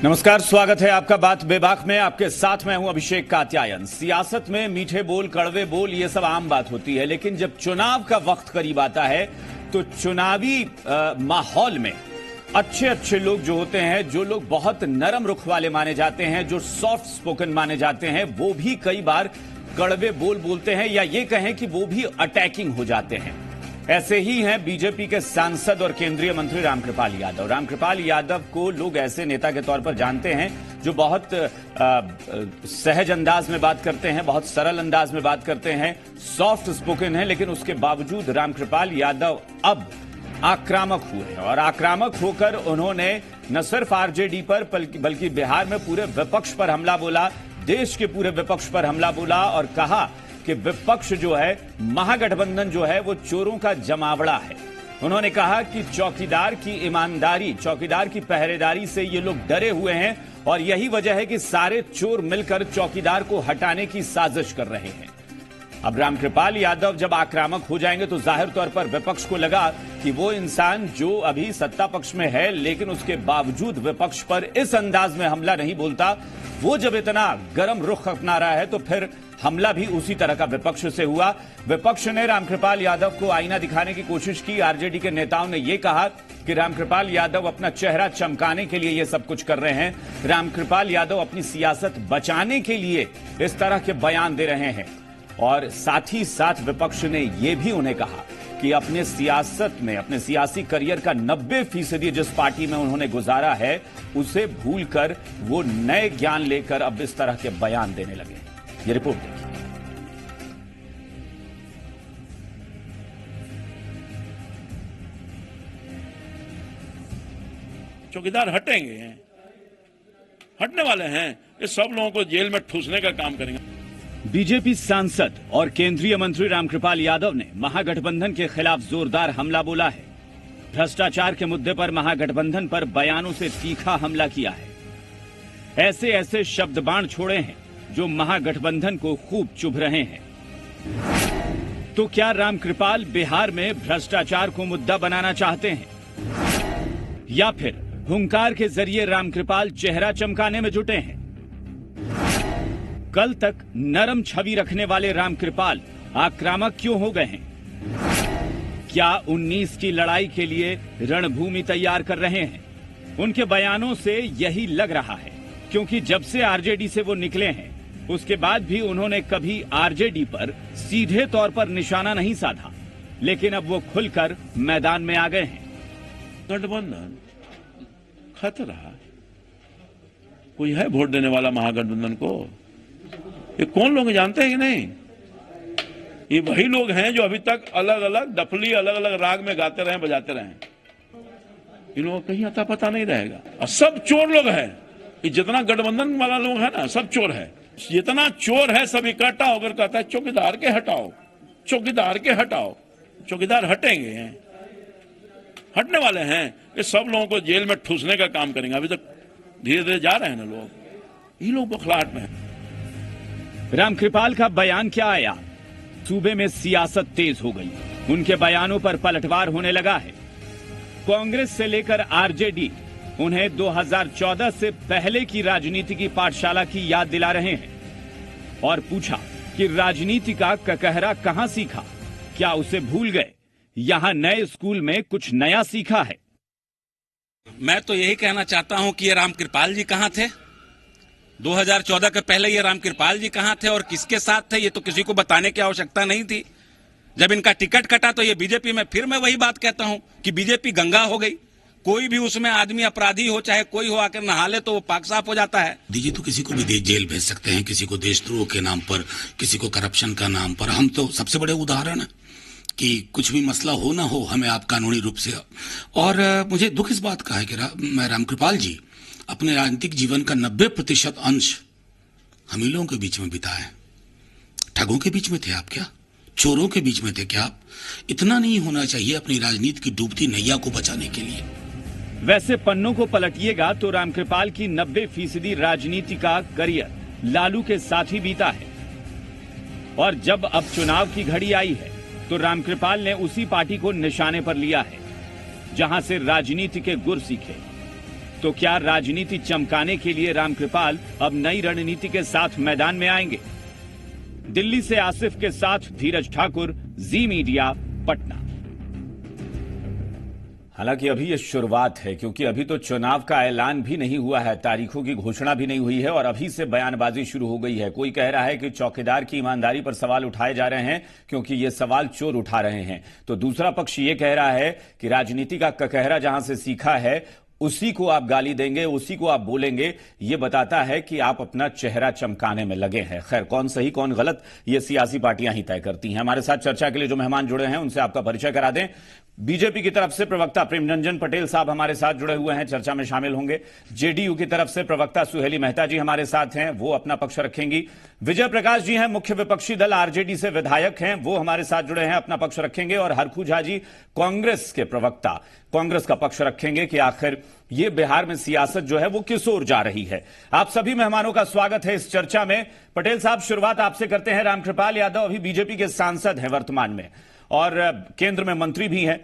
नमस्कार, स्वागत है आपका बात बेबाक में। आपके साथ मैं हूं अभिषेक कात्यायन। सियासत में मीठे बोल कड़वे बोल ये सब आम बात होती है, लेकिन जब चुनाव का वक्त करीब आता है तो चुनावी माहौल में अच्छे लोग जो होते हैं, जो लोग बहुत नरम रुख वाले माने जाते हैं, जो सॉफ्ट स्पोकन माने जाते हैं, वो भी कई बार कड़वे बोल बोलते हैं, या ये कहें कि वो भी अटैकिंग हो जाते हैं। ऐसे ही हैं बीजेपी के सांसद और केंद्रीय मंत्री रामकृपाल यादव। रामकृपाल यादव को लोग ऐसे नेता के तौर पर जानते हैं जो बहुत सहज अंदाज में बात करते हैं, बहुत सरल अंदाज में बात करते हैं, सॉफ्ट स्पोकन है। लेकिन उसके बावजूद रामकृपाल यादव अब आक्रामक हुए, और आक्रामक होकर उन्होंने न सिर्फ आरजेडी पर बल्कि बिहार में पूरे विपक्ष पर हमला बोला, देश के पूरे विपक्ष पर हमला बोला, और कहा कि विपक्ष जो है, महागठबंधन जो है, वो चोरों का जमावड़ा है। उन्होंने कहा कि चौकीदार की ईमानदारी, चौकीदार की पहरेदारी से ये लोग डरे हुए हैं, और यही वजह है कि सारे चोर मिलकर चौकीदार को हटाने की साजिश कर रहे हैं। अब रामकृपाल यादव जब आक्रामक हो जाएंगे तो जाहिर तौर पर विपक्ष को लगा कि वो इंसान जो अभी सत्ता पक्ष में है लेकिन उसके बावजूद विपक्ष पर इस अंदाज में हमला नहीं बोलता, वो जब इतना गर्म रुख अपना रहा है तो फिर हमला भी उसी तरह का विपक्ष से हुआ। विपक्ष ने रामकृपाल यादव को आईना दिखाने की कोशिश की। आरजेडी के नेताओं ने यह कहा कि रामकृपाल यादव अपना चेहरा चमकाने के लिए यह सब कुछ कर रहे हैं, रामकृपाल यादव अपनी सियासत बचाने के लिए इस तरह के बयान दे रहे हैं। और साथ ही साथ विपक्ष ने यह भी उन्हें कहा कि अपने सियासत में, अपने सियासी करियर का 90% जिस पार्टी में उन्होंने गुजारा है उसे भूलकर वो नए ज्ञान लेकर अब इस तरह के बयान देने लगे। ये रिपोर्ट देखिए। चौकीदार हटेंगे, हटने वाले हैं, ये सब लोगों को जेल में ठूसने का काम करेंगे। बीजेपी सांसद और केंद्रीय मंत्री रामकृपाल यादव ने महागठबंधन के खिलाफ जोरदार हमला बोला है। भ्रष्टाचार के मुद्दे पर महागठबंधन पर बयानों से तीखा हमला किया है। ऐसे शब्द बाण छोड़े हैं जो महागठबंधन को खूब चुभ रहे हैं। तो क्या रामकृपाल बिहार में भ्रष्टाचार को मुद्दा बनाना चाहते हैं, या फिर हुंकार के जरिए रामकृपाल चेहरा चमकाने में जुटे हैं? कल तक नरम छवि रखने वाले रामकृपाल आक्रामक क्यों हो गए हैं? क्या 19 की लड़ाई के लिए रणभूमि तैयार कर रहे हैं? उनके बयानों से यही लग रहा है, क्योंकि जब से आरजेडी से वो निकले हैं उसके बाद भी उन्होंने कभी आरजेडी पर सीधे तौर पर निशाना नहीं साधा, लेकिन अब वो खुलकर मैदान में आ गए हैं। गठबंधन खतरा, कोई है वोट देने वाला महागठबंधन को? ये कौन लोग जानते हैं कि नहीं? ये वही लोग हैं जो अभी तक अलग अलग डफली, अलग अलग राग में गाते रहे, बजाते रहे। इन लोगों को कहीं अता पता नहीं रहेगा। और सब चोर लोग हैं, ये जितना गठबंधन वाला लोग है ना, सब चोर है। जितना चोर है सब इकट्ठा होकर कहता है चौकीदार के हटाओ, चौकीदार के हटाओ। चौकीदार हटेंगे, हटने वाले हैं, ये सब लोगों को जेल में ठूसने का काम करेंगे। अभी तक धीरे धीरे जा रहे हैं ना लोग, ये लोग बखलाहट में हैं। रामकृपाल का बयान क्या आया? सूबे में सियासत तेज हो गई, उनके बयानों पर पलटवार होने लगा है। कांग्रेस से लेकर आरजेडी उन्हें 2014 से पहले की राजनीति की पाठशाला की याद दिला रहे हैं, और पूछा कि राजनीति का ककहरा कहां सीखा, क्या उसे भूल गए? यहां नए स्कूल में कुछ नया सीखा है। मैं तो यही कहना चाहता हूं कि ये रामकृपाल जी कहां थे 2014 के पहले? ये रामकृपाल जी कहां थे और किसके साथ थे? ये तो किसी को बताने की आवश्यकता नहीं थी। जब इनका टिकट कटा तो ये बीजेपी में, फिर मैं वही बात कहता हूं कि बीजेपी गंगा हो गई। कोई भी उसमें आदमी अपराधी हो, चाहे कोई हो, आकर नहा ले तो वो पाक साफ हो जाता है। दीजिए तो किसी को भी जेल भेज सकते हैं, किसी को देशद्रोह के नाम पर, किसी को करप्शन का नाम पर। हम तो सबसे बड़े उदाहरण है कि कुछ भी मसला हो ना हो, हमें आप कानूनी रूप से। और मुझे दुख इस बात का है कि रामकृपाल जी अपने राजनीतिक जीवन का 90% अंश हम ही लोगों के बीच में बिताए। ठगों के बीच में थे आप क्या? चोरों के बीच में थे क्या आप? इतना नहीं होना चाहिए अपनी राजनीति की डूबती नैया को बचाने के लिए। वैसे पन्नों को पलटिएगा तो रामकृपाल की 90% राजनीति का करियर लालू के साथ ही बीता है, और जब अब चुनाव की घड़ी आई है तो रामकृपाल ने उसी पार्टी को निशाने पर लिया है जहां से राजनीति के गुर सीखे। तो क्या राजनीति चमकाने के लिए रामकृपाल अब नई रणनीति के साथ मैदान में आएंगे? दिल्ली से आसिफ के साथ धीरज ठाकुर, जी मीडिया, पटना। हालांकि अभी ये शुरुआत है, क्योंकि अभी तो चुनाव का ऐलान भी नहीं हुआ है, तारीखों की घोषणा भी नहीं हुई है और अभी से बयानबाजी शुरू हो गई है। कोई कह रहा है कि चौकीदार की ईमानदारी पर सवाल उठाए जा रहे हैं क्योंकि ये सवाल चोर उठा रहे हैं, तो दूसरा पक्ष ये कह रहा है कि राजनीति का ककहरा जहां से सीखा है उसी को आप गाली देंगे, उसी को आप बोलेंगे। ये बताता है कि आप अपना चेहरा चमकाने में लगे हैं। खैर, कौन सही कौन गलत ये सियासी पार्टियां ही तय करती हैं। हमारे साथ चर्चा के लिए जो मेहमान जुड़े हैं उनसे आपका परिचय करा दें। बीजेपी की तरफ से प्रवक्ता प्रेम रंजन पटेल साहब हमारे साथ जुड़े हुए हैं, चर्चा में शामिल होंगे। जेडीयू की तरफ से प्रवक्ता सुहेली मेहता जी हमारे साथ हैं, वो अपना पक्ष रखेंगी। विजय प्रकाश जी हैं, मुख्य विपक्षी दल आरजेडी से विधायक हैं, वो हमारे साथ जुड़े हैं, अपना पक्ष रखेंगे। और हरखू झा जी कांग्रेस के प्रवक्ता, कांग्रेस का पक्ष रखेंगे कि आखिर ये बिहार में सियासत जो है वो किस ओर जा रही है। आप सभी मेहमानों का स्वागत है इस चर्चा में। पटेल साहब, शुरुआत आपसे करते हैं। रामकृपाल यादव अभी बीजेपी के सांसद हैं वर्तमान में और केंद्र में मंत्री भी हैं।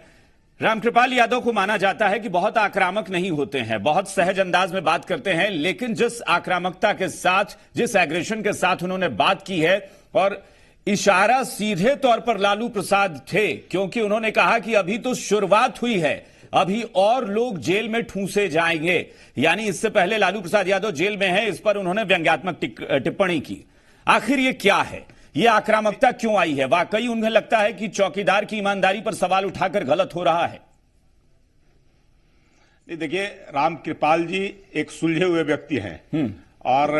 रामकृपाल यादव को माना जाता है कि बहुत आक्रामक नहीं होते हैं, बहुत सहज अंदाज में बात करते हैं, लेकिन जिस आक्रामकता के साथ, जिस एग्रेशन के साथ उन्होंने बात की है, और इशारा सीधे तौर पर लालू प्रसाद थे, क्योंकि उन्होंने कहा कि अभी तो शुरुआत हुई है, अभी और लोग जेल में ठूंसे जाएंगे। यानी इससे पहले लालू प्रसाद यादव जेल में हैं, इस पर उन्होंने व्यंग्यात्मक टिप्पणी की। आखिर ये क्या है, ये आक्रामकता क्यों आई है? वाकई उन्हें लगता है कि चौकीदार की ईमानदारी पर सवाल उठाकर गलत हो रहा है? देखिए, रामकृपाल जी एक सुलझे हुए व्यक्ति हैं और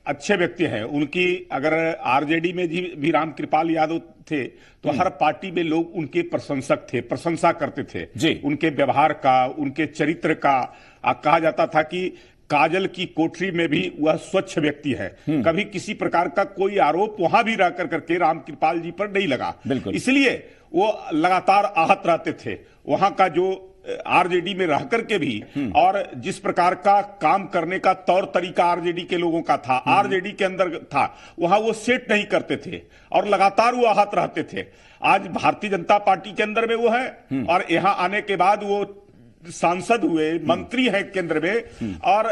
अच्छे व्यक्ति हैं। उनकी अगर आरजेडी में भी रामकृपाल यादव थे तो हर पार्टी में लोग उनके प्रशंसक थे, प्रशंसा करते थे जी। उनके व्यवहार का, उनके चरित्र का। कहा जाता था कि काजल की कोठरी में भी वह स्वच्छ व्यक्ति है। कभी किसी प्रकार का कोई आरोप वहां भी रह करके रामकृपाल जी पर नहीं लगा। इसलिए वो लगातार आहत रहते थे। वहां का जो आरजेडी में रह करके भी और जिस प्रकार का काम करने का तौर तरीका आरजेडी के लोगों का था, आरजेडी के अंदर था, वहां वो सेट नहीं करते थे और लगातार वो आहत रहते थे। आज भारतीय जनता पार्टी के अंदर में वो है और यहां आने के बाद वो सांसद हुए, मंत्री हैं केंद्र में, और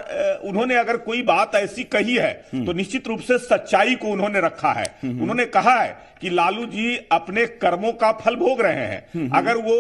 उन्होंने अगर कोई बात ऐसी कही है तो निश्चित रूप से सच्चाई को उन्होंने रखा है। उन्होंने कहा है कि लालू जी अपने कर्मों का फल भोग रहे हैं। अगर वो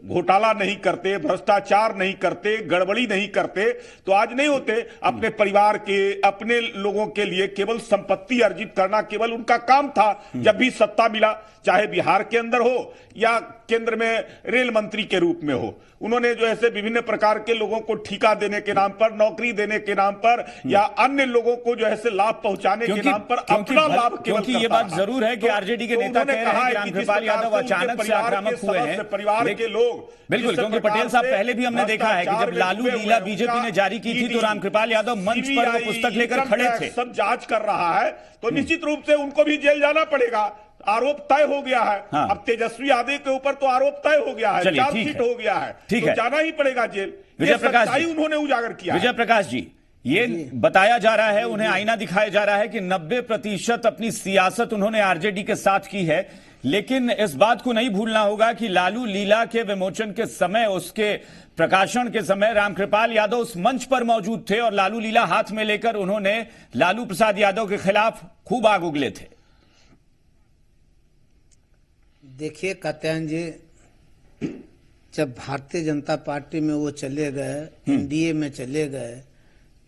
घोटाला नहीं करते, भ्रष्टाचार नहीं करते, गड़बड़ी नहीं करते तो आज नहीं होते। अपने परिवार के, अपने लोगों के लिए केवल संपत्ति अर्जित करना केवल उनका काम था। जब भी सत्ता मिला, चाहे बिहार के अंदर हो या केंद्र में रेल मंत्री के रूप में हो, उन्होंने जो ऐसे विभिन्न प्रकार के लोगों को ठिका देने के नाम पर, नौकरी देने के नाम पर या अन्य लोगों को जो ऐसे लाभ पहुंचाने के नाम पर अपना लाभ केवल करता ये बात जरूर है कि आरजेडी के नेता कह रहे हैं कि रामकृपाल यादव अचानक से आक्रामक हुए हैं, परिवार के लोग। बिल्कुल, क्योंकि पटेल साहब पहले भी हमने देखा है कि जब लालू लीला बीजेपी ने जारी की थी तो रामकृपाल यादव मंच पर वो पुस्तक लेकर खड़े थे। सब जांच कर रहा है तो निश्चित रूप से उनको भी जेल जाना पड़ेगा। आरोप तय हो गया है। हाँ। अब तेजस्वी यादव के ऊपर तो आरोप तय हो गया है, चार्जशीट हो गया है, तो जाना ही पड़ेगा जेल। विजय प्रकाश जी, उन्होंने उजागर किया। विजय प्रकाश जी, ये बताया जा रहा है, उन्हें आईना दिखाया जा रहा है कि 90% अपनी सियासत उन्होंने आरजेडी के साथ की है, लेकिन इस बात को नहीं भूलना होगा कि लालू लीला के विमोचन के समय, उसके प्रकाशन के समय रामकृपाल यादव उस मंच पर मौजूद थे और लालू लीला हाथ में लेकर उन्होंने लालू प्रसाद यादव के खिलाफ खूब आग उगले थे। देखिए कात्यायन जी, जब भारतीय जनता पार्टी में वो चले गए, एनडीए में चले गए,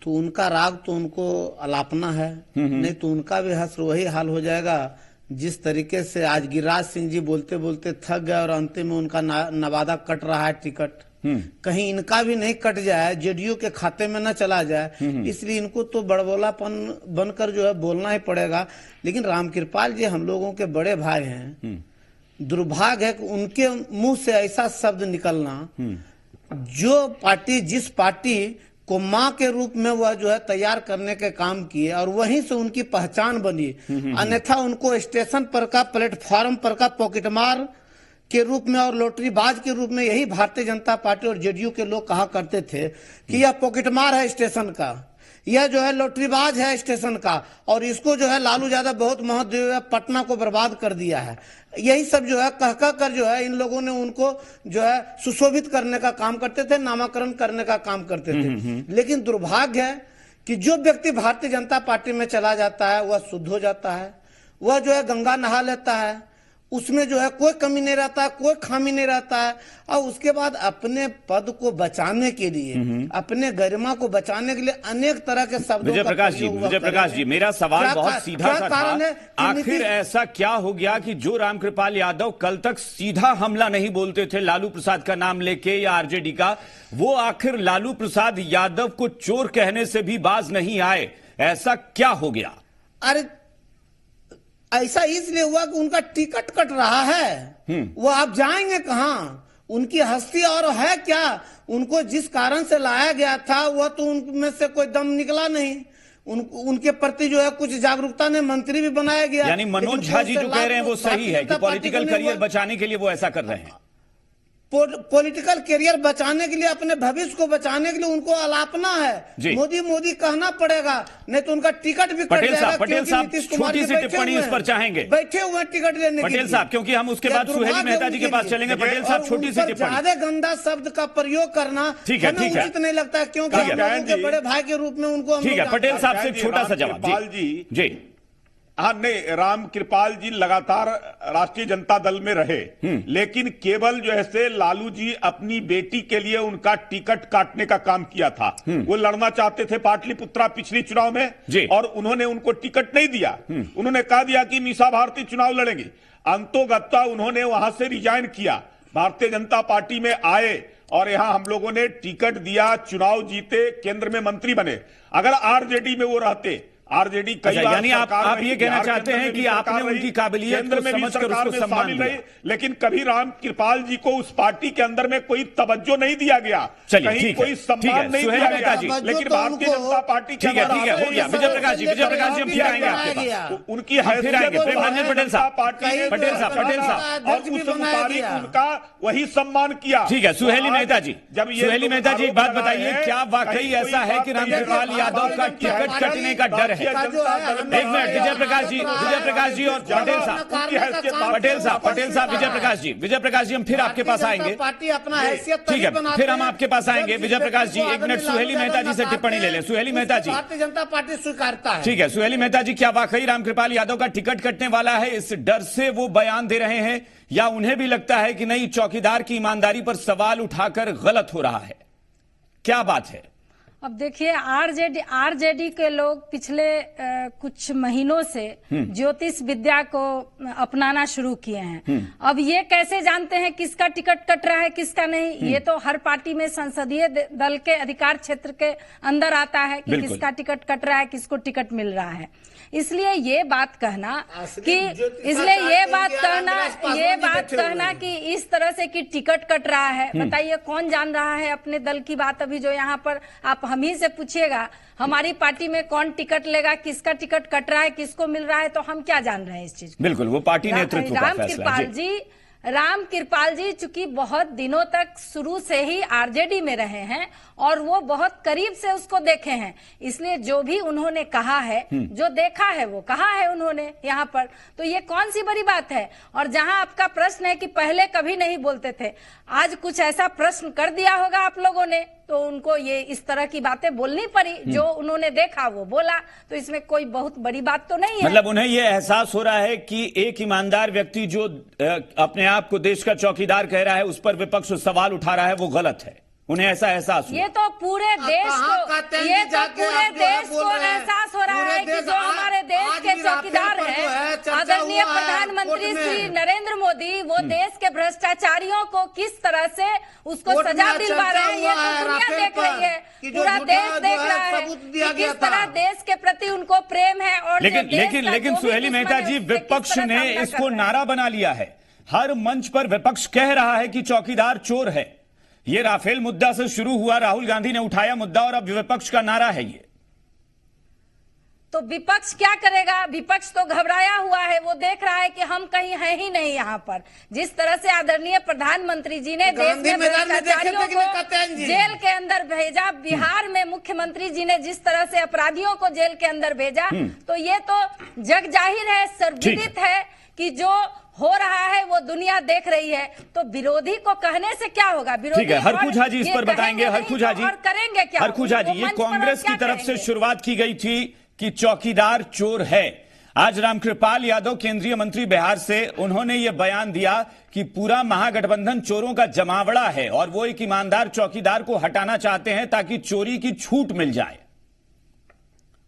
तो उनका राग तो उनको अलापना है, नहीं तो उनका भी हश्र वही हाल हो जाएगा जिस तरीके से आज गिरिराज सिंह जी बोलते बोलते थक गए और अंतिम में उनका नवादा कट रहा है टिकट। कहीं इनका भी नहीं कट जाए, जेडीयू के खाते में न चला जाए, इसलिए इनको तो बड़बोलापन बनकर जो है बोलना ही पड़ेगा। लेकिन रामकृपाल जी हम लोगों के बड़े भाई हैं। दुर्भाग्य है कि उनके मुंह से ऐसा शब्द निकलना, जो पार्टी, जिस पार्टी को मां के रूप में वह जो है तैयार करने के काम किए और वहीं से उनकी पहचान बनी, अन्यथा उनको स्टेशन पर का, प्लेटफॉर्म पर का पॉकेटमार के रूप में और लॉटरीबाज के रूप में यही भारतीय जनता पार्टी और जेडीयू के लोग कहा करते थे कि यह पॉकेटमार है स्टेशन का, यह जो है लॉटरीबाज है स्टेशन का, और इसको जो है लालू यादव बहुत महत्व पटना को बर्बाद कर दिया है। यही सब जो है कह कह कर जो है इन लोगों ने उनको जो है सुशोभित करने का काम करते थे, नामाकरण करने का काम करते थे। लेकिन दुर्भाग्य है कि जो व्यक्ति भारतीय जनता पार्टी में चला जाता है वह शुद्ध हो जाता है, वह जो है गंगा नहा लेता है, उसमें जो है कोई कमी नहीं रहता है, कोई खामी नहीं रहता है, और उसके बाद अपने पद को बचाने के लिए, अपने गरिमा को बचाने के लिए अनेक तरह के शब्दों विजय प्रकाश जी, मेरा सवाल बहुत सीधा सा था। आखिर ऐसा क्या हो गया कि जो रामकृपाल यादव कल तक सीधा हमला नहीं बोलते थे लालू प्रसाद का नाम लेके या आरजेडी का, वो आखिर लालू प्रसाद यादव को चोर कहने से भी बाज नहीं आए? ऐसा क्या हो गया? अरे ऐसा इसलिए हुआ कि उनका टिकट कट रहा है, वो आप जाएंगे कहां? उनकी हस्ती और है क्या? उनको जिस कारण से लाया गया था वह तो उनमें से कोई दम निकला नहीं। उनके प्रति जो है कुछ जागरूकता ने मंत्री भी बनाया गया। यानी मनोज झा जी जो कह रहे हैं वो सही है कि पॉलिटिकल करियर बचाने के लिए वो ऐसा कर रहे हैं। पॉलिटिकल करियर बचाने के लिए, अपने भविष्य को बचाने के लिए उनको अलापना है। मोदी मोदी कहना पड़ेगा, नहीं तो उनका टिकट भी कट जाएगा। पटेल साहब छोटी सी टिप्पणी इस पर चाहेंगे? बैठे हुए टिकट लेने पटेल साहब, क्योंकि हम उसके बाद सुहेली मेहता जी के पास चलेंगे। पटेल साहब छोटी सी टिप्पणी। ज्यादा गंदा शब्द का प्रयोग करना ठीक है, उचित नहीं लगता, क्योंकि हम लोगों के बड़े भाई के रूप में उनको। ठीक है, पटेल साहब से छोटा सा जवाब जी। हाँ, नहीं, राम कृपाल जी लगातार राष्ट्रीय जनता दल में रहे, लेकिन केवल जो है से लालू जी अपनी बेटी के लिए उनका टिकट काटने का काम किया था। वो लड़ना चाहते थे पाटलिपुत्रा पिछली चुनाव में, और उन्होंने उनको टिकट नहीं दिया। उन्होंने कहा दिया कि मीसा भारती चुनाव लड़ेंगी। अंतोगत्ता उन्होंने वहां से रिजाइन किया, भारतीय जनता पार्टी में आए, और यहां हम लोगों ने टिकट दिया, चुनाव जीते, केंद्र में मंत्री बने। अगर आरजेडी में वो रहते, आरजेडी कई बार यानी आप ये कहना चाहते हैं कि आपने उनकी काबिलियत को समझकर उसको सम्मान दिया, लेकिन कभी राम कृपाल जी को उस पार्टी के अंदर में कोई तवज्जो नहीं दिया गया, कहीं कोई सम्मान नहीं दिया गया। लेकिन भारतीय जनता पार्टी ठीक है, हो गया। विजय प्रकाश जी हम फिर आएंगे आपके पास। उनकी हैसियत पटेल साहब और उस मुताबिक उनका वही सम्मान किया। ठीक है, सुहेली मेहता जी, एक बात बताइए, क्या वाकई ऐसा है कि रामकृपाल यादव का टिकट कटने का डर है? एक मिनट, विजय प्रकाश जी और पटेल साहब, विजय प्रकाश जी हम फिर आपके पास आएंगे। पार्टी अपना हैसियत ठीक है, फिर हम आपके पास आएंगे। विजय प्रकाश जी, एक मिनट, सुहेली मेहता जी से टिप्पणी ले लें। सुहेली मेहता जी, भारतीय जनता पार्टी स्वीकारता है। ठीक है, सुहेली मेहता जी, क्या वाकई रामकृपाल यादव का टिकट कटने वाला है? इस डर से वो बयान दे रहे हैं, या उन्हें भी लगता है कि नहीं, चौकीदार की ईमानदारी पर सवाल उठाकर गलत हो रहा है? क्या बात है? अब देखिए, आरजेडी के लोग पिछले कुछ महीनों से ज्योतिष विद्या को अपनाना शुरू किए हैं। अब ये कैसे जानते हैं किसका टिकट कट रहा है, किसका नहीं? ये तो हर पार्टी में संसदीय दल के अधिकार क्षेत्र के अंदर आता है कि किसका टिकट कट रहा है, किसको टिकट मिल रहा है। इसलिए ये बात कहना कि इस तरह से कि टिकट कट रहा है, बताइए कौन जान रहा है अपने दल की बात? अभी जो यहाँ पर आप हम ही से पूछिएगा हमारी पार्टी में कौन टिकट लेगा, किसका टिकट कट रहा है, किसको मिल रहा है, तो हम क्या जान रहे हैं इस चीज? बिल्कुल, वो पार्टी नेतृत्व का फैसला है। राम कृपाल जी चूंकि बहुत दिनों तक शुरू से ही आरजेडी में रहे हैं और वो बहुत करीब से उसको देखे हैं, इसलिए जो भी उन्होंने कहा है, जो देखा है वो कहा है उन्होंने यहाँ पर, तो ये कौन सी बड़ी बात है? और जहां आपका प्रश्न है कि पहले कभी नहीं बोलते थे, आज कुछ ऐसा प्रश्न कर दिया होगा आप लोगों ने तो उनको ये इस तरह की बातें बोलनी पड़ी। जो उन्होंने देखा वो बोला, तो इसमें कोई बहुत बड़ी बात तो नहीं है। मतलब उन्हें ये एहसास हो रहा है कि एक ईमानदार व्यक्ति जो अपने आप को देश का चौकीदार कह रहा है, उस पर विपक्ष सवाल उठा रहा है, वो गलत है। उन्हें ऐसा एहसास हुआ। ये तो पूरे देश को एहसास हो रहा है कि जो हमारे देश के चौकीदार हैं, आदरणीय प्रधानमंत्री श्री नरेंद्र मोदी, वो देश के भ्रष्टाचारियों को किस तरह से उसको सजा दिलवा रहे हैं, ये तो दुनिया देख रही है, पूरा देश देख रहा है कि किस तरह देश के प्रति उनको प्रेम है। और लेकिन सुहेली मेहता जी, विपक्ष ने इसको नारा बना लिया है। हर मंच पर विपक्ष कह रहा है कि चौकीदार चोर है। ये राफेल मुद्दा से शुरू हुआ, राहुल गांधी ने उठाया मुद्दा और अब विपक्ष का नारा है ये। तो विपक्ष क्या करेगा? विपक्ष तो घबराया हुआ है, वो देख रहा है कि हम कहीं हैं ही नहीं यहाँ पर। जिस तरह से आदरणीय प्रधानमंत्री जी ने देश में भ्रष्टाचारियों को जेल के अंदर भेजा, बिहार में मुख्यमंत्री जी ने जिस तरह से अपराधियों को जेल के अंदर भेजा, तो ये तो जग जाहिर है, सर्वविदित है कि जो हो रहा है वो दुनिया देख रही है। तो विरोधी को कहने से क्या होगा? विरोधी ठीक है, हरखू झा जी इस पर बताएंगे। हरखू झा जी, और करेंगे क्या? हरखू झा जी, ये कांग्रेस की तरफ से शुरुआत की गई थी कि चौकीदार चोर है। आज रामकृपाल यादव केंद्रीय मंत्री बिहार से, उन्होंने ये बयान दिया कि पूरा महागठबंधन चोरों का जमावड़ा है और वो एक ईमानदार चौकीदार को हटाना चाहते हैं ताकि चोरी की छूट मिल जाए।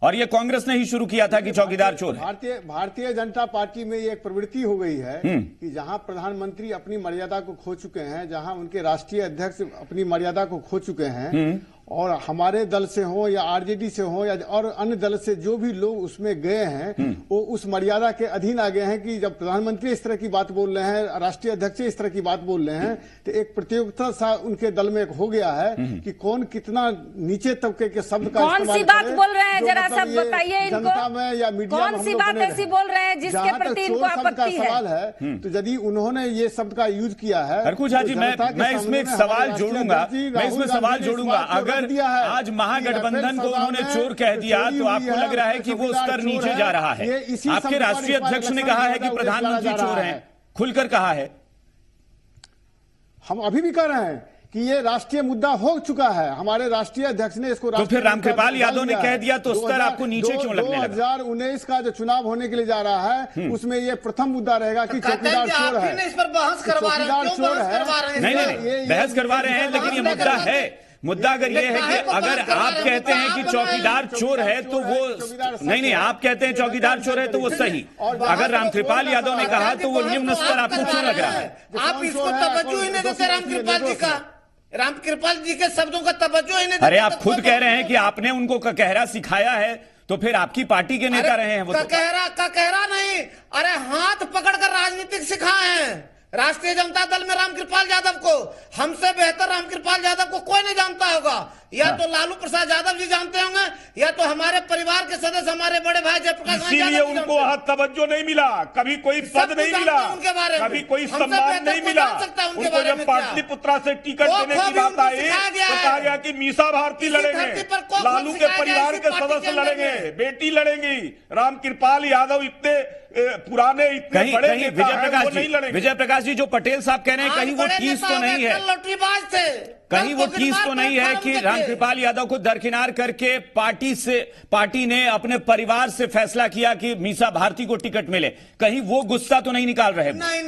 और ये कांग्रेस ने ही शुरू किया था कि चौकीदार चोर है। भारतीय जनता पार्टी में ये एक प्रवृत्ति हो गई है कि जहां प्रधानमंत्री अपनी मर्यादा को खो चुके हैं, जहां उनके राष्ट्रीय अध्यक्ष अपनी मर्यादा को खो चुके हैं, और हमारे दल से हो या आरजेडी से हो या और अन्य दल से जो भी लोग उसमें गए हैं, वो उस मर्यादा के अधीन आ गए हैं कि जब प्रधानमंत्री इस तरह की बात बोल रहे हैं, राष्ट्रीय अध्यक्ष इस तरह की बात बोल रहे हैं, तो एक प्रतियोगिता सा उनके दल में हो गया है कि कौन कितना नीचे तबके के शब्द का कौन सी बात बोल रहे हैं, जरा सब बताइए इनको। जनता में या मीडिया में कौन सी बात ऐसी बोल रहे हैं जिसके प्रति इनको आपत्ति है? सवाल है, तो यदि उन्होंने ये शब्द का यूज किया है, हरखू झा जी, मैं इसमें एक सवाल जोड़ूंगा। अगर आज महागठबंधन को उन्होंने चोर कह दिया तो आपको लग रहा है कि वो स्तर नीचे जा रहा है? आपके राष्ट्रीय अध्यक्ष ने कहा है कि प्रधानमंत्री चोर हैं, खुलकर कहा है। हम अभी भी कह रहे हैं कि ये राष्ट्रीय मुद्दा हो चुका है, हमारे राष्ट्रीय अध्यक्ष ने इसको। तो फिर रामकृपाल यादव ने कह दिया तो स्तर आपको नीचे क्यों लगने लगा? 2019 का जो चुनाव होने के लिए जा रहा है, उसमें ये प्रथम मुद्दा रहेगा कि चौकीदार चोर है। इस पर बहस करवा रहे हैं? नहीं, बहस करवा रहे हैं, लेकिन ये मुद्दा है। मुद्दा अगर ये है कि अगर आप कहते हैं कि चौकीदार चोर है तो वो नहीं, आप कहते हैं चौकीदार चोर है तो वो सही। अगर रामकृपाल यादव ने कहा तो वो निम्न स्तर आपको क्यों लग रहा है? आप इसको तवज्जो ही नहीं देते रामकृपाल जी का, रामकृपाल जी के शब्दों का तवज्जो ही नहीं देते। अरे आप खुद कह रहे हैं कि आपने उनको कहरा सिखाया है, तो फिर आपकी पार्टी के नेता रहे हैं वो। कहरा नहीं, अरे हाथ पकड़कर राजनीतिक सिखाए हैं राष्ट्रीय जनता दल में रामकृपाल यादव को। हमसे बेहतर रामकृपाल यादव को कोई नहीं जानता होगा। या तो लालू प्रसाद यादव जी जानते होंगे, या तो हमारे परिवार के सदस्य हमारे बड़े भाई जयप्रकाश, इसीलिए उनको वहां तवज्जो नहीं मिला, कभी कोई पद नहीं मिला, कभी कोई सम्मान नहीं मिला। उनको जब पाटलिपुत्रा से टिकट देने की बात आई तो कहा गया कि मीसा भारती लड़ेंगे, लालू के परिवार के सदस्य लड़ेंगे, बेटी लड़ेंगी। रामकृपाल यादव इतने पुराने, इतने बड़े विजय प्रकाश जी, जो पटेल साहब कह रहे हैं, कहीं वो टीस तो नहीं है, कहीं वो टीस तो नहीं है कि रामकृपाल यादव को दरकिनार करके पार्टी ने अपने परिवार से फैसला किया कि मीसा भारती को टिकट मिले? कहीं वो गुस्सा तो नहीं निकाल रहे? नहीं,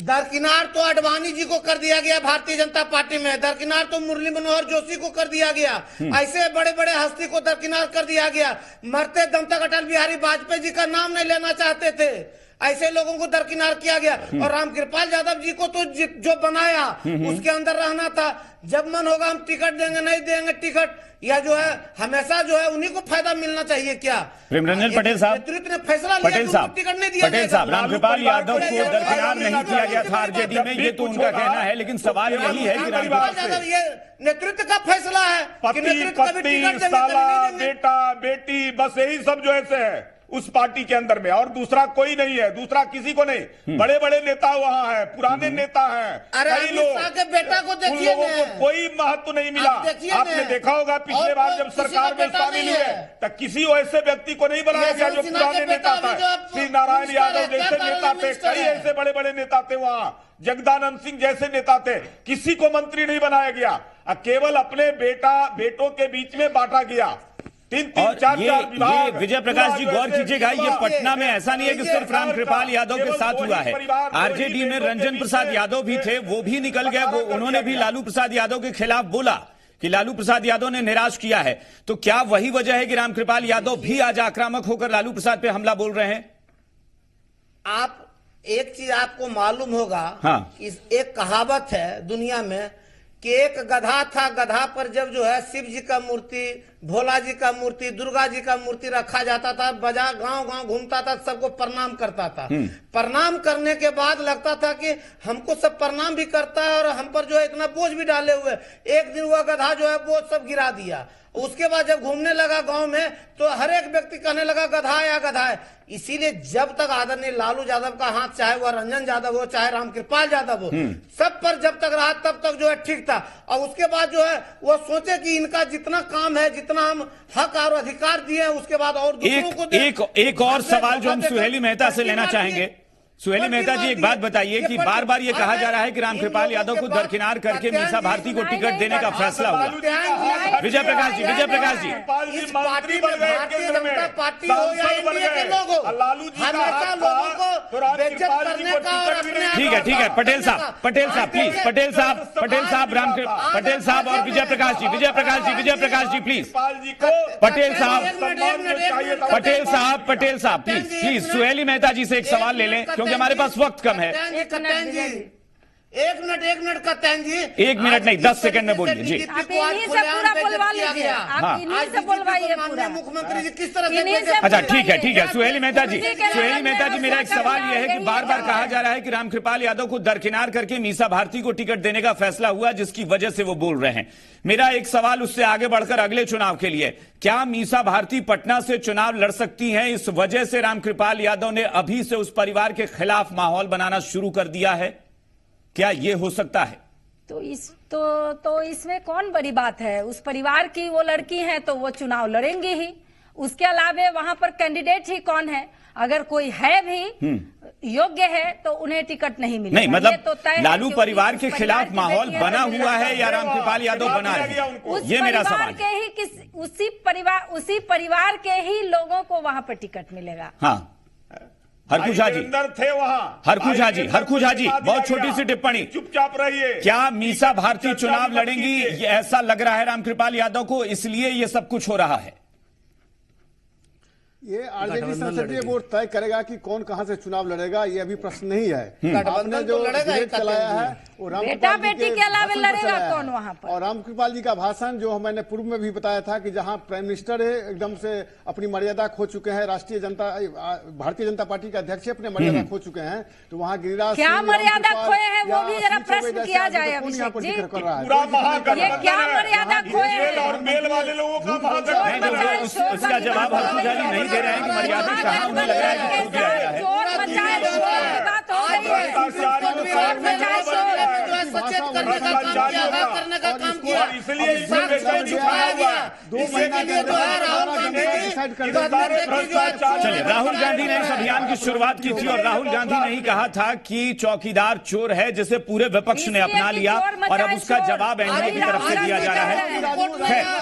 दरकिनार तो अडवाणी जी को कर दिया गया भारतीय जनता पार्टी में, दरकिनार तो मुरली मनोहर जोशी को कर दिया गया, ऐसे बड़े बड़े हस्ती को दरकिनार कर दिया गया। मरते दम तक अटल बिहारी वाजपेयी जी का नाम नहीं लेना चाहते थे, ऐसे लोगों को दरकिनार किया गया। और रामकृपाल यादव जी को तो जो बनाया उसके अंदर रहना था। जब मन होगा हम टिकट देंगे, नहीं देंगे टिकट, या जो है हमेशा जो है उन्हीं को फायदा मिलना चाहिए क्या? प्रेमरंजन पटेल साहब, नेतृत्व ने फैसला लिया, टिकट नहीं दिया। पटेल साहब, रामकृपाल यादव को दरकिनार नहीं किया गया था आरजेडी में, ये तो उनका कहना है, लेकिन सवाल यही है कि रामकृपाल यादव, ये नेतृत्व का फैसला है। पति, साला, बेटा, बेटी, बस यही सब जो ऐसे है उस पार्टी के अंदर में, और दूसरा कोई नहीं है, दूसरा किसी को नहीं। बड़े बड़े नेता वहां हैं, पुराने नेता हैं, कई लोग, के बेटा को उन लोगों को कोई महत्व नहीं मिला। आपने देखा होगा पिछले बार जब सरकार में शामिल हुए तो किसी ऐसे व्यक्ति को नहीं बनाया गया जो पुराने नेता था। श्री नारायण यादव जैसे नेता थे, कई ऐसे बड़े बड़े नेता थे वहां, जगदानंद सिंह जैसे नेता थे, किसी को मंत्री नहीं बनाया गया, केवल अपने बेटों के बीच में बांटा गया। और ये विजय प्रकाश जी गौर कीजिएगा, ये पटना में ऐसा नहीं है कि सिर्फ रामकृपाल यादव के साथ हुआ है। आरजेडी में रंजन प्रसाद यादव भी थे, वो भी निकल गए, वो उन्होंने भी लालू प्रसाद यादव के खिलाफ बोला कि लालू प्रसाद यादव ने निराश किया है। तो क्या वही वजह है कि रामकृपाल यादव भी आज आक्रामक होकर लालू प्रसाद पे हमला बोल रहे हैं? आप एक चीज आपको मालूम होगा, हाँ, एक कहावत है दुनिया में कि एक गधा था, गधा पर जब जो है शिव जी का मूर्ति भोला जी का मूर्ति, दुर्गा जी का मूर्ति रखा जाता था, बाजार गांव गांव घूमता था, सबको प्रणाम करता था। प्रणाम करने के बाद लगता था कि हमको सब प्रणाम भी करता है और हम पर जो है इतना बोझ भी डाले हुए। एक दिन वह गधा जो है बोझ सब गिरा दिया। उसके बाद जब घूमने लगा गांव में तो हर एक व्यक्ति कहने लगा गधा है, गधा है। इसीलिए जब तक आदरणीय लालू यादव का हाथ, चाहे वह रंजन यादव हो, चाहे रामकृपाल यादव हो, सब पर जब तक रहा तब तक जो है ठीक था। और उसके बाद जो है वो सोचे कि इनका जितना काम है, जितना हम हक और अधिकार दिए हैं, उसके बाद और दूसरों को एक और सवाल जो हम सुहेली मेहता से लेना चाहेंगे। सुहेली मेहता जी, एक बात बताइए कि बार बार ये कहा जा रहा है कि रामकृपाल यादव को दरकिनार करके मीसा भारती को टिकट देने का फैसला हुआ। विजय प्रकाश जी, इस पार्टी में भारतीय जनता पार्टी हो या एनडीए के लोग हो, हमेशा लोगों को बेइज्जत करने का और अपने ठीक है पटेल साहब प्लीज, पटेल साहब पटेल साहब और विजय प्रकाश जी प्लीज, पटेल साहब प्लीज सुहेली मेहता जी से एक सवाल ले लें क्योंकि हमारे पास वक्त कम है। एक मिनट कप्तान जी, 1 मिनट नहीं 10 सेकंड में बोलिए जी। आप इन्हीं से पूरा बुलवा लीजिए, आप इन्हीं से बुलवाइए पूरा। मुख्यमंत्री जी किस तरह से अच्छा ठीक है सुहेली मेहता जी, मेरा एक सवाल यह है कि बार बार कहा जा रहा है कि रामकृपाल यादव को दरकिनार करके मीसा भारती को टिकट देने का फैसला हुआ, जिसकी वजह से वो बोल रहे हैं। मेरा एक सवाल उससे आगे बढ़कर अगले चुनाव के लिए, क्या मीसा भारती पटना से चुनाव लड़ सकती हैं? इस वजह से रामकृपाल यादव ने अभी से उस परिवार के खिलाफ माहौल बनाना शुरू कर दिया है, क्या ये हो सकता है? तो इसमें कौन बड़ी बात है? उस परिवार की वो लड़की है तो वो चुनाव लड़ेंगे ही। उसके अलावा वहां पर कैंडिडेट ही कौन है? अगर कोई है भी योग्य है तो उन्हें टिकट नहीं मिलेगा। नहीं मतलब तो लालू परिवार के खिलाफ माहौल बना हुआ है या रामकृपाल यादव बना रहे हैं? ये मेरा सवाल है। उसी परिवार के ही लोगों को वहां पर टिकट मिलेगा। हाँ हरखू झा जी थे वहाँ, हरखू झा जी बहुत छोटी सी टिप्पणी, चुपचाप रहिए। क्या मीसा भारती चुनाव लड़ेंगी? ये ऐसा लग रहा है रामकृपाल यादव को, इसलिए ये सब कुछ हो रहा है। ये आरजेडी संसदीय बोर्ड तय करेगा कि कौन कहां से चुनाव लड़ेगा, ये अभी प्रश्न नहीं है। आपने जो डिबेट चलाया है वो बेटा बेटी के अलावा लड़ेगा कौन वहां पर? और रामकृपाल जी का भाषण जो मैंने पूर्व में भी बताया था कि जहां प्राइम मिनिस्टर है एकदम से अपनी मर्यादा खो चुके हैं, भारतीय जनता पार्टी के अध्यक्ष अपने मर्यादा खो चुके हैं, तो वहां गिरिराज क्या मर्यादा खोए हैं वो भी जरा प्रश्न किया जाए। अभिषेक जी क्या मर्यादा खोए हैं? उसका जवाब हरखू झा जी नहीं दे रहे हैं कि मर्यादा कहाँ उन्हें लग रहा है कि दिया गया है। सचेत करने का काम किया, करने का काम किया, इसलिए छुपाया गया। 2 महीने के अंदर चलिए, राहुल गांधी ने इस अभियान की शुरुआत की थी और राहुल गांधी ने ही कहा था कि चौकीदार चोर है, जिसे पूरे विपक्ष ने अपना लिया और अब उसका जवाब एनडीए की तरफ से दिया जा रहा है।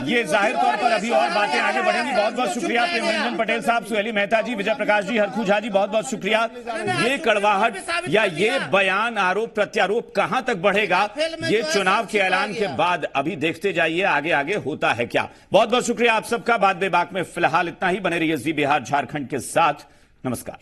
ये जाहिर तौर पर अभी और बातें आगे बढ़ेंगी। बहुत बहुत शुक्रिया प्रेमरंजन पटेल साहब, सुहेली मेहता जी, विजय प्रकाश जी, हरखू झा जी, बहुत बहुत शुक्रिया। ये कड़वाहट या ये बयान, आरोप प्रत्यारोप कहां तक बढ़ेगा, ये चुनाव के ऐलान के बाद अभी देखते जाइए आगे आगे होता है क्या। बहुत बहुत शुक्रिया आप सबका। बात बेबाक में फिलहाल इतना ही। बने रहिए जी बिहार झारखंड के साथ। नमस्कार।